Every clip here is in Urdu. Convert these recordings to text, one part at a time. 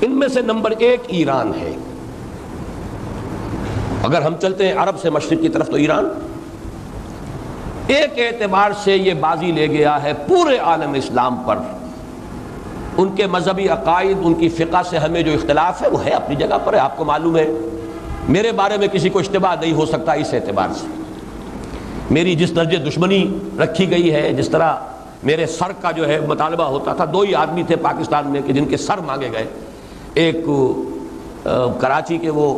ان میں سے نمبر 1 ایران ہے. اگر ہم چلتے ہیں عرب سے مشرق کی طرف تو ایران ایک اعتبار سے یہ بازی لے گیا ہے پورے عالم اسلام پر. ان کے مذہبی عقائد، ان کی فقہ سے ہمیں جو اختلاف ہے وہ ہے اپنی جگہ پر ہے. آپ کو معلوم ہے میرے بارے میں کسی کو اشتباہ نہیں ہو سکتا اس اعتبار سے. میری جس درجے دشمنی رکھی گئی ہے، جس طرح میرے سر کا جو ہے مطالبہ ہوتا تھا. 2 ہی آدمی تھے پاکستان میں کہ جن کے سر مانگے گئے، ایک کراچی کے وہ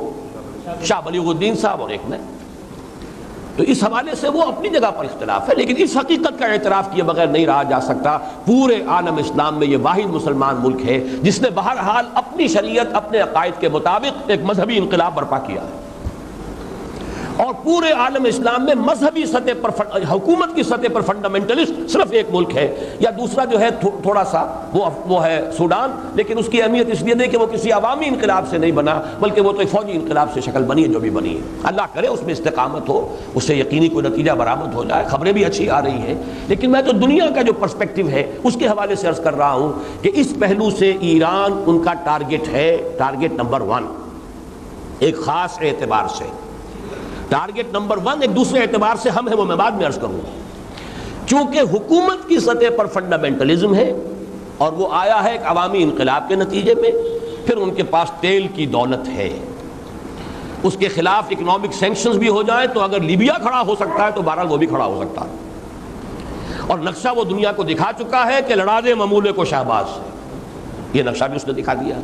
شاہ بلیغ الدین صاحب اور ایک میں. تو اس حوالے سے وہ اپنی جگہ پر اختلاف ہے، لیکن اس حقیقت کا اعتراف کیے بغیر نہیں رہا جا سکتا پورے عالم اسلام میں یہ واحد مسلمان ملک ہے جس نے بہرحال اپنی شریعت، اپنے عقائد کے مطابق ایک مذہبی انقلاب برپا کیا ہے. اور پورے عالم اسلام میں مذہبی سطح پر حکومت کی سطح پر فنڈامنٹلسٹ صرف ایک ملک ہے، یا دوسرا جو ہے تھوڑا سا وہ ہے سوڈان. لیکن اس کی اہمیت اس لیے نہیں کہ وہ کسی عوامی انقلاب سے نہیں بنا، بلکہ وہ تو ایک فوجی انقلاب سے شکل بنی ہے جو بھی بنی ہے. اللہ کرے اس میں استقامت ہو، اس سے یقینی کوئی نتیجہ برآمد ہو جائے. خبریں بھی اچھی آ رہی ہیں، لیکن میں تو دنیا کا جو پرسپیکٹو ہے اس کے حوالے سے عرض کر رہا ہوں کہ اس پہلو سے ایران ان کا ٹارگٹ ہے، ٹارگٹ نمبر 1 ایک خاص اعتبار سے. ٹارگٹ نمبر 1 ایک دوسرے اعتبار سے ہم ہیں، وہ میں بعد میں عرض کروں گا. چونکہ حکومت کی سطح پر فنڈامنٹلزم ہے اور وہ آیا ہے ایک عوامی انقلاب کے نتیجے میں، پھر ان کے پاس تیل کی دولت ہے. اس کے خلاف اکنامک سینکشنز بھی ہو جائیں تو اگر لیبیا کھڑا ہو سکتا ہے تو بہرحال وہ بھی کھڑا ہو سکتا ہے. اور نقشہ وہ دنیا کو دکھا چکا ہے کہ لڑا دے ممولے کو شہباز سے. یہ نقشہ بھی اس نے دکھا دیا.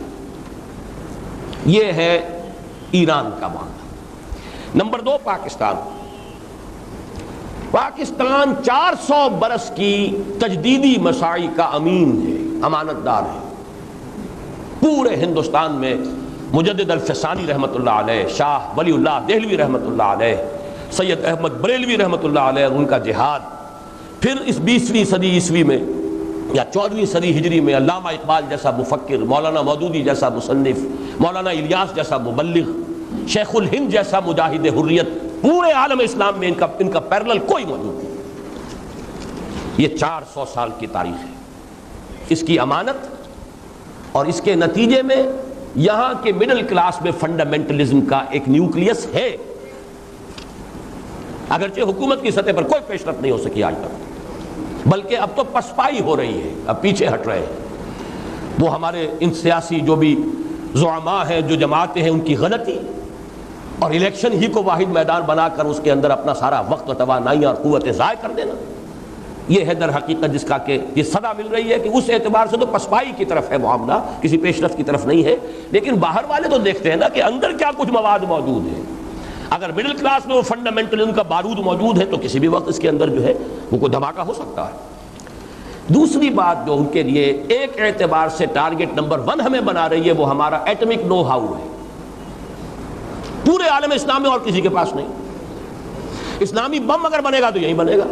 یہ ہے ایران کا معاملہ. نمبر 2 پاکستان. پاکستان 400 برس کی تجدیدی مساعی کا امین ہے، امانت دار ہے. پورے ہندوستان میں مجدد الفسانی رحمۃ اللہ علیہ، شاہ ولی اللہ دہلوی رحمۃ اللہ علیہ، سید احمد بریلوی رحمۃ اللہ علیہ اور ان کا جہاد. پھر اس 20ویں صدی عیسوی میں یا 14ویں صدی ہجری میں علامہ اقبال جیسا مفکر، مولانا مودودی جیسا مصنف، مولانا الیاس جیسا مبلغ، شیخ الہند جیسا مجاہد حریت، پورے عالم اسلام میں ان کا پیرلل کوئی موجود نہیں. یہ 400 سال کی تاریخ ہے. اس کی امانت اور اس کے نتیجے میں یہاں کے مڈل کلاس میں فنڈامنٹلزم کا ایک نیوکلیس ہے، اگرچہ حکومت کی سطح پر کوئی پیش رفت نہیں ہو سکی آج تک، بلکہ اب تو پسپائی ہو رہی ہے، اب پیچھے ہٹ رہے ہیں. وہ ہمارے ان سیاسی جو بھی زعماء ہیں، جو جماعتیں ہیں، ان کی غلطی اور الیکشن ہی کو واحد میدان بنا کر اس کے اندر اپنا سارا وقت و توانائیاں اور قوتیں ضائع کر دینا، یہ ہے در حقیقت جس کا کہ یہ صدا مل رہی ہے کہ اس اعتبار سے تو پسپائی کی طرف ہے معاملہ، کسی پیش رفت کی طرف نہیں ہے. لیکن باہر والے تو دیکھتے ہیں نا کہ اندر کیا کچھ مواد موجود ہے. اگر مڈل کلاس میں وہ فنڈامنٹلزم کا بارود موجود ہے تو کسی بھی وقت اس کے اندر جو ہے وہ کوئی دھماکہ ہو سکتا ہے. دوسری بات جو ان کے لیے ایک اعتبار سے ٹارگٹ نمبر 1 ہمیں بنا رہی ہے وہ ہمارا ایٹمک نو ہاؤ ہے. پورے عالم اسلام میں اور کسی کے پاس نہیں. اسلامی بم اگر بنے گا تو یہی بنے گا.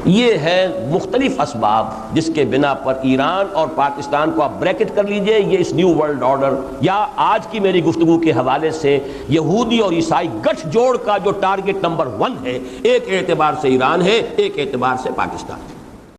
یہ ہے مختلف اسباب جس کے بنا پر ایران اور پاکستان کو آپ بریکٹ کر لیجئے. یہ اس نیو ورلڈ آرڈر یا آج کی میری گفتگو کے حوالے سے یہودی اور عیسائی گٹھ جوڑ کا جو ٹارگٹ نمبر 1 ہے، ایک اعتبار سے ایران ہے، ایک اعتبار سے پاکستان.